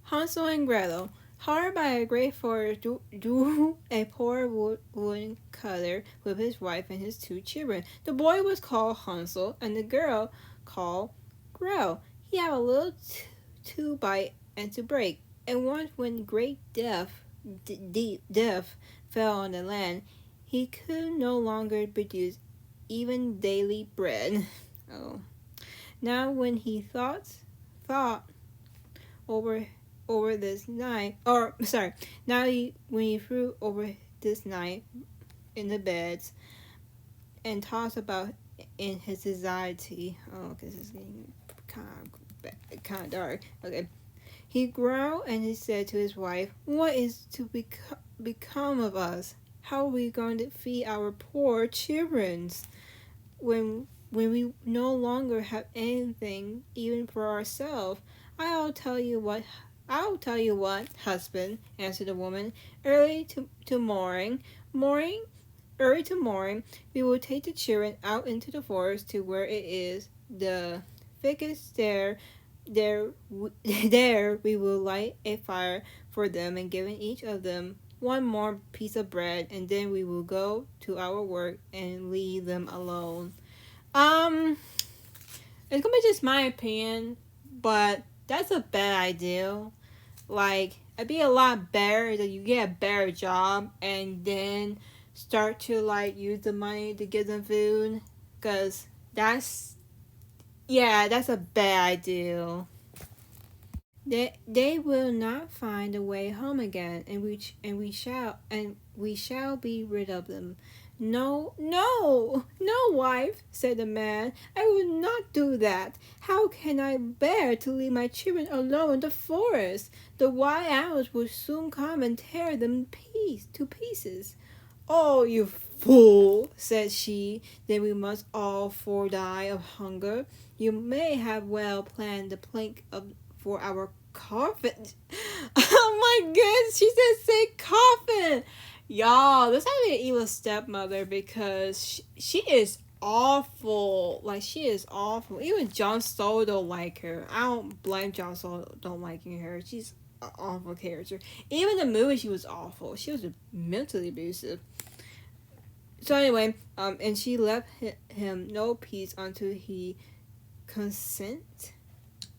Hansel and Gretel. Hard by a great forest drew a poor wooden cutter with his wife and his two children. The boy was called Hansel, and the girl called Gretel. He had a little to bite and to break, and once when great deep death fell on the land, he could no longer produce even daily bread. Oh. Now when he thought over this night, or sorry, now when he threw over this night in the beds and tossed about in his anxiety. Oh, because it's getting kind of dark. Okay. He growled and he said to his wife, "What is to become of us? How are we going to feed our poor children when we no longer have anything even for ourselves? I'll tell you what, husband," answered the woman. Early tomorrow, we will take the children out into the forest to where it is the thickest there we will light a fire for them and give each of them one more piece of bread, and then we will go to our work and leave them alone. Um, it's gonna be just my opinion, but that's a bad idea. Like, it'd be a lot better that you get a better job and then start to like use the money to give them food, cause that's a bad idea. They will not find a way home again, and we shall be rid of them. No, no, no, wife, said the man. I will not do that. How can I bear to leave my children alone in the forest? The wild animals will soon come and tear them to pieces. Oh, you fool, said she, then we must all four die of hunger. You may have well planned the plank for our coffin. Oh my goodness, she said say coffin. Y'all, this might be an evil stepmother because she is awful. Like, she is awful. Even John Stoll don't like her. I don't blame John Stoll don't liking her. She's an awful character. Even the movie, she was awful. She was mentally abusive. So anyway, and she left him no peace until he consent.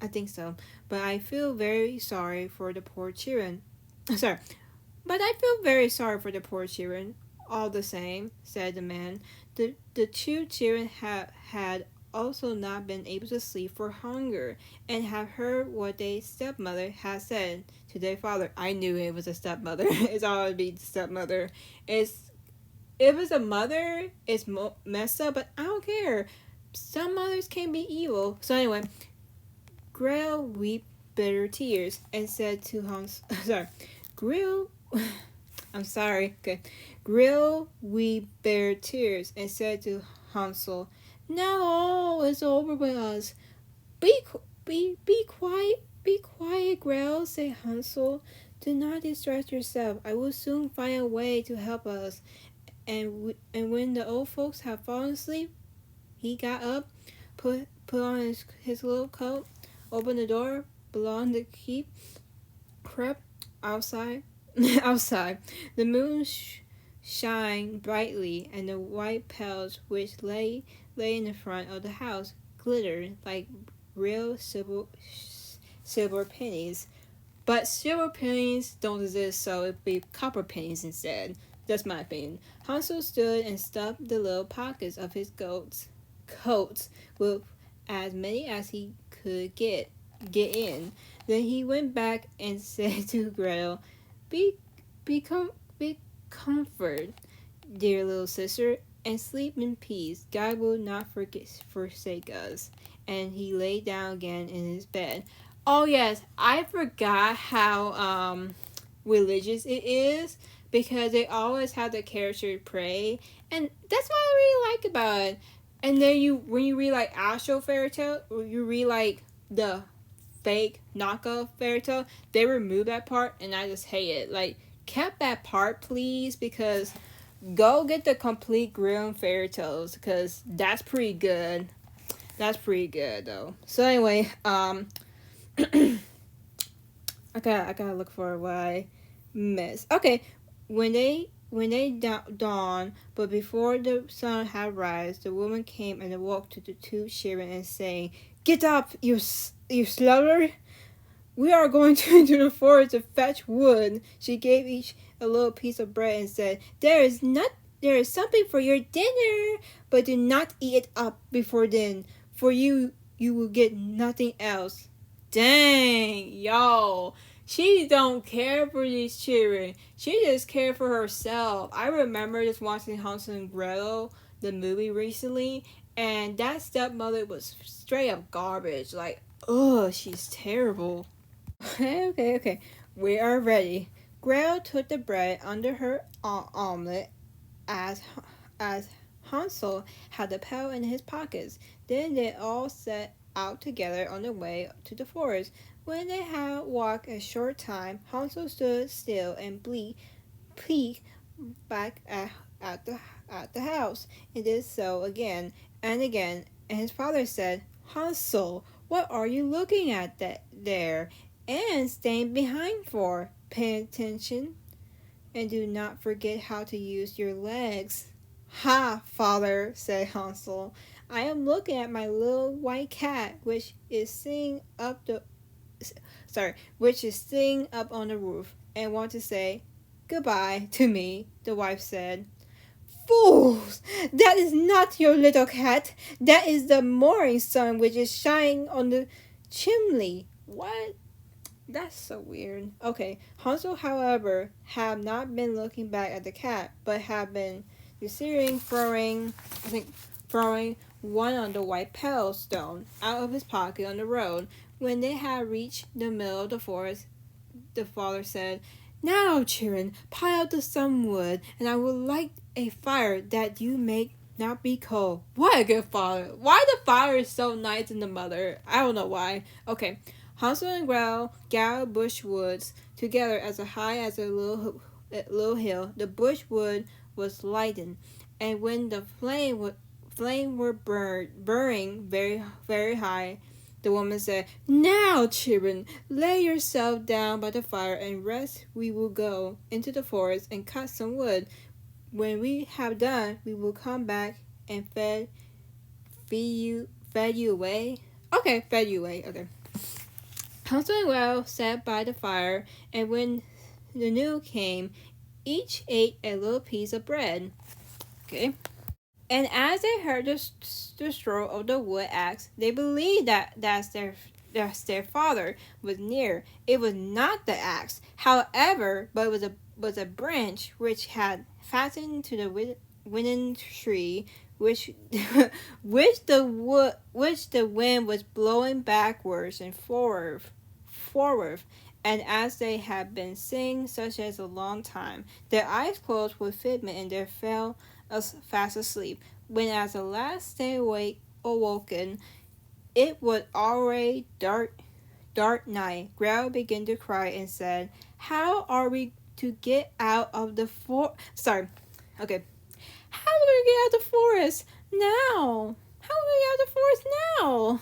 I think so. But I feel very sorry for the poor children. Sorry. But I feel very sorry for the poor children. All the same, said the man. The two children had also not been able to sleep for hunger, and have heard what their stepmother had said to their father. I knew it was a stepmother. It's always be stepmother. If it's a mother, it's messed up, but I don't care. Some mothers can be evil. So anyway, Gretel wept bitter tears and said to Hans, sorry, Gretel, I'm sorry, okay. Gretel wept bitter tears and said to Hansel, now all is over with us. Be quiet, Gretel, said Hansel. Do not distress yourself. I will soon find a way to help us. And when the old folks had fallen asleep, he got up, put on his little coat, opened the door, belonged to keep, crept outside. outside. The moon shined brightly, and the white pebbles which lay in the front of the house glittered like real silver pennies. But silver pennies don't exist, so it'd be copper pennies instead. That's my opinion. Hansel stood and stuffed the little pockets of his coats with as many as he could get in. Then he went back and said to Gretel, Be comfort, dear little sister, and sleep in peace. God will not forsake us." And he lay down again in his bed. Oh yes, I forgot how religious it is, because they always have the character pray, and that's what I really like about it. And then when you read like actual fairy tale, or you read like the fake knockoff fairy tale, they remove that part, and I just hate it. Like, kept that part, please, because go get the complete Grimm fairy tales, because that's pretty good. That's pretty good though. So anyway, I gotta look for what I missed. Okay, when they dawned, but before the sun had rise, the woman came and awoke to the two children and saying, "Get up, you sluggard! We are going into the forest to fetch wood." She gave each a little piece of bread and said, There is something for your dinner, but do not eat it up before then, for you will get nothing else." Dang, yo. She don't care for these children. She just care for herself. I remember just watching Hansel and Gretel, the movie recently, and that stepmother was straight up garbage. Like, ugh, she's terrible. Okay. We are ready. Gretel took the bread under her omelet as as Hansel had the pail in his pockets. Then they all set out together on the way to the forest. When they had walked a short time, Hansel stood still and peeked back at the house, and did so again and again. And his father said, "Hansel, what are you looking at there and staying behind for? Pay attention and do not forget how to use your legs." "Ha, father," said Hansel. "I am looking at my little white cat, which is sitting up on the roof, and want to say goodbye to me." The wife said, "Fools! That is not your little cat. That is the morning sun which is shining on the chimney." What? That's so weird. Okay, Hansel, however, had not been looking back at the cat, but had been considering throwing one on the white pale stone out of his pocket on the road. When they had reached the middle of the forest, the father said, "Now, children, pile up some wood, and I would like a fire that you may not be cold." What a good father. Why the father is so nice in the mother? I don't know why. Okay. Hansel and Gretel gathered bush woods together as high as a little hill. The bush wood was lightened, and when the flame were burning very, very high, the woman said, "Now, children, lay yourself down by the fire and rest. We will go into the forest and cut some wood. When we have done, we will come back and fed you away." Okay, fed you away. Okay. Hansel and Gretel sat by the fire, and when the noon came, each ate a little piece of bread. Okay. And as they heard the stroke of the wood axe, they believed that's their father was near. It was not the axe, however, but it was a branch which had fastened to the winning tree, which which the wind was blowing backwards and forward. And as they had been sitting such as a long time, their eyes closed with fitment and they fell fast asleep. When at the last they awoken, it was already dark night. Gretel began to cry and said, "How are we to get out of the Sorry. Okay. How are we going to get out of the forest now? How are we get out of the forest now?"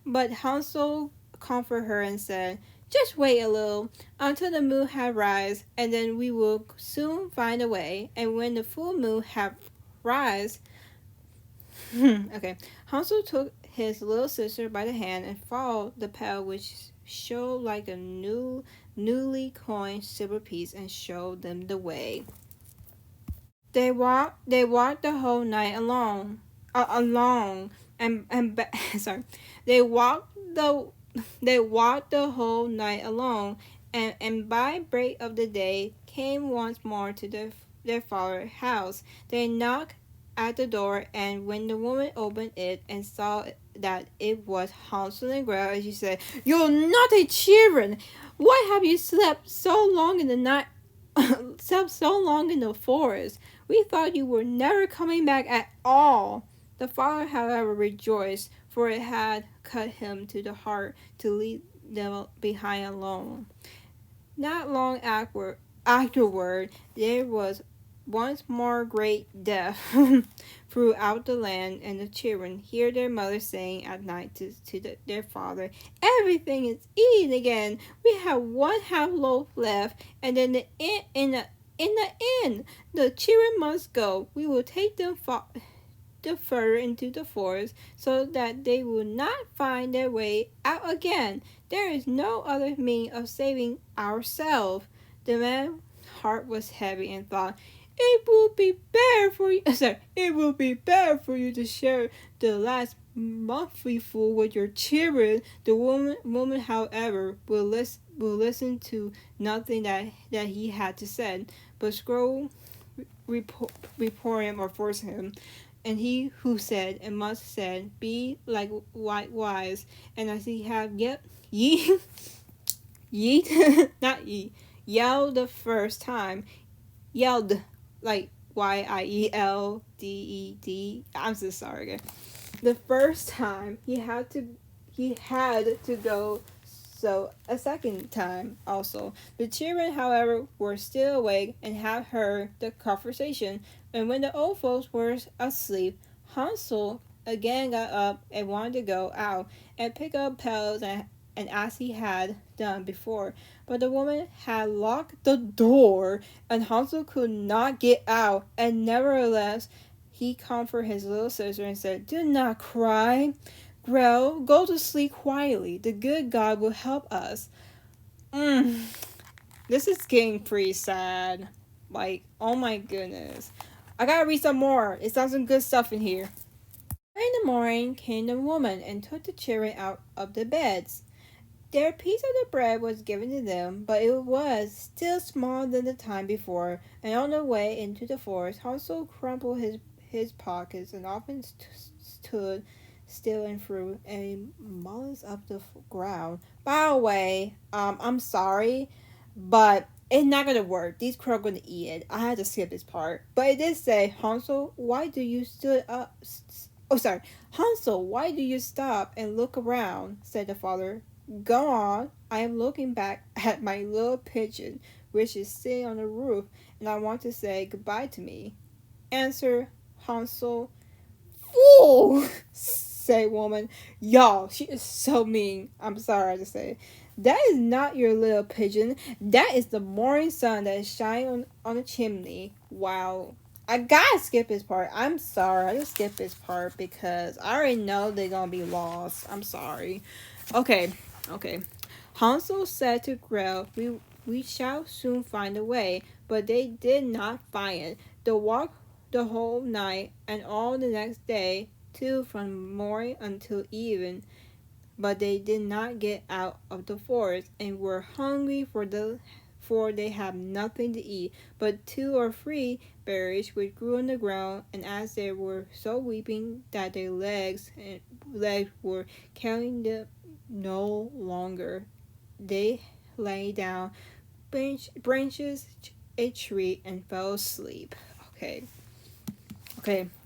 But Hansel comforted her and said, "Just wait a little until the moon had rise, and then we will soon find a way." And when the full moon had rise, okay, Hansel took his little sister by the hand and followed the path which showed like a newly coined silver piece and showed them the way. They walked the whole night along, sorry. They walked the whole night along, and by break of the day came once more to their father's house. They knocked at the door, and when the woman opened it and saw that it was Hansel and Gretel, she said, "You naughty children! Why have you slept so long in the night? Slept so long in the forest? We thought you were never coming back at all." The father, however, rejoiced, for it had cut him to the heart to leave them behind alone. Not long afterward, there was once more great death throughout the land, and the children hear their mother saying at night their father, "Everything is eaten again. We have one half loaf left, and then in the end, the children must go. We will take them further into the forest so that they will not find their way out again. There is no other means of saving ourselves." The man's heart was heavy and thought, "It will be better for you. Sorry, it will be better for you to share the last monthlyful with your children." The woman, however, will listen to nothing that he had to say, but scroll report him or force him. And he who said and must said, "Be like wise, and as he have ye not ye yelled the first time, yelled like YIELDED. I'm so sorry, guys. The first time he had to go, so a second time also. The children, however, were still awake and had heard the conversation, and when the old folks were asleep, Hansel again got up and wanted to go out and pick up pelts and as he had done before. But the woman had locked the door, and Hansel could not get out, and nevertheless he comforted his little sister and said, "Do not cry. Gretel, go to sleep quietly. The good God will help us." This is getting pretty sad. Like, oh my goodness. I gotta read some more. It's got some good stuff in here. In the morning came the woman and took the children out of the beds. Their piece of the bread was given to them, but it was still smaller than the time before, and on the way into the forest, Hansel crumpled his pockets and often stood still and threw a mollusk up the ground. By the way, I'm sorry, but it's not gonna work. These crows are gonna eat it. I had to skip this part, but it did say, "Hansel, why do you stood up?" Oh, sorry, "Hansel, why do you stop and look around?" said the father. "Go on. I am looking back at my little pigeon, which is sitting on the roof, and I want to say goodbye to me," answered Hansel. "Fool!" said woman. Y'all, she is so mean. I'm sorry to say. "That is not your little pigeon. That is the morning sun that is shining on the chimney." Wow. I gotta skip this part. I'm sorry. I just skipped this part because I already know they're gonna be lost. I'm sorry. Okay. Hansel said to Gretel, we shall soon find a way, but they did not find it. They walked the whole night and all the next day, too, from morning until even, but they did not get out of the forest and were hungry for they had nothing to eat but two or three berries which grew on the ground, and as they were so weeping that their legs were carrying them no longer, they lay down branches a tree and fell asleep. Okay,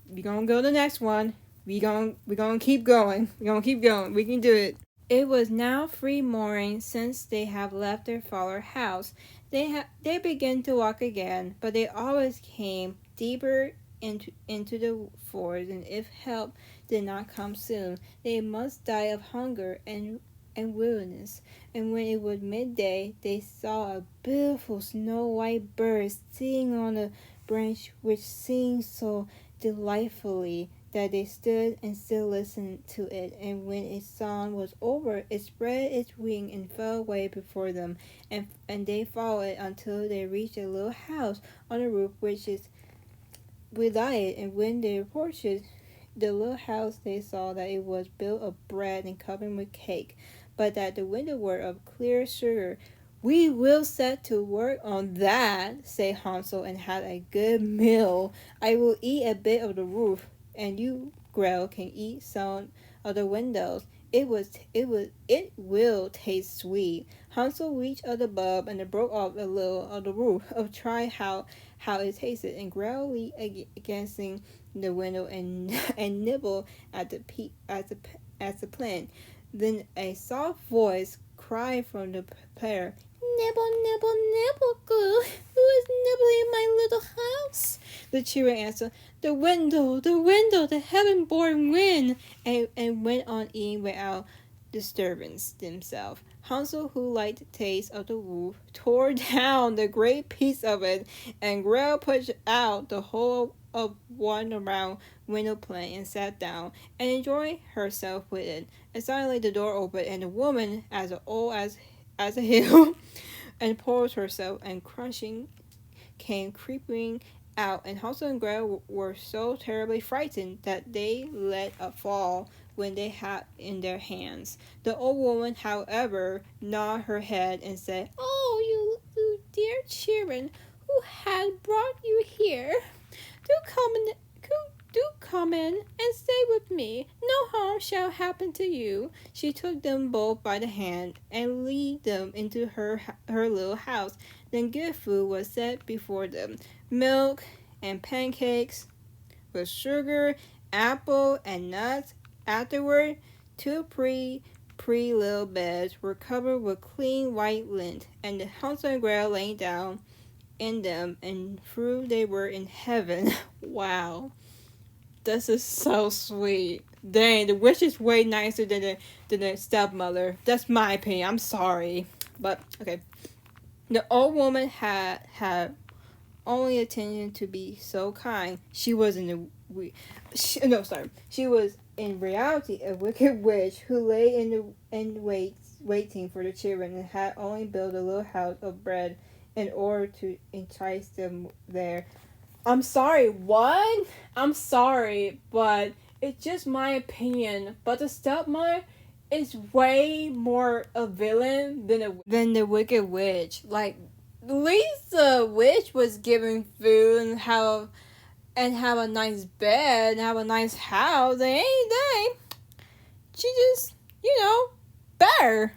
we're gonna go to the next one. We're gonna keep going. We can do it. It was now 3 mornings since they have left their father's house. They began to walk again, but they always came deeper into the forest, and if help did not come soon, they must die of hunger and weariness. And when it was midday, they saw a beautiful snow white bird sitting on a branch which seemed so delightfully that they stood and still listened to it, and when its song was over, it spread its wing and flew away before them, and they followed it until they reached a little house on the roof which is without it, and when they approached the little house, they saw that it was built of bread and covered with cake, but that the windows were of clear sugar. "We will set to work on that," said Hansel, "and have a good meal. I will eat a bit of the roof, and you, Gretel, can eat some of the windows. It will taste sweet." Hansel reached up above and broke off a little of the roof of try how it tasted, and Gretel leaned against the window and and nibbled at the plant. Then a soft voice cried from the player, Nibble, nibble, nibble, good. Who is nibbling my little house? The children answered, the window, the heaven-born wind, and went on eating without disturbance themselves. Hansel, who liked the taste of the wolf, tore down the great piece of it, and Gretel pushed out the whole of one round window pane and sat down and enjoyed herself with it. And suddenly the door opened, and the woman, as old as a hill, and poured herself and crunching, came creeping out, and Hansel and Gretel were so terribly frightened that they let a fall when they had in their hands. The old woman, however, nodded her head and said, "Oh, you dear children, who had brought you here? Do come in and stay with me. No harm shall happen to you." She took them both by the hand and led them into her little house. Then good food was set before them, milk and pancakes with sugar, apple and nuts. Afterward, two pretty little beds were covered with clean white lint, and the Hansel and Gretel lay down in them, and through they were in heaven. Wow, this is so sweet. Dang, the witch is way nicer than the stepmother. That's my opinion. I'm sorry, but okay. The old woman had only attention to be so kind. She was She was in reality a wicked witch who lay waiting for the children and had only built a little house of bread in order to entice them there. I'm sorry, what? I'm sorry, but it's just my opinion. But the stepmother is way more a villain than the wicked witch. Like, at least the witch was given food and have a nice bed and have a nice house. And anything, she just, better.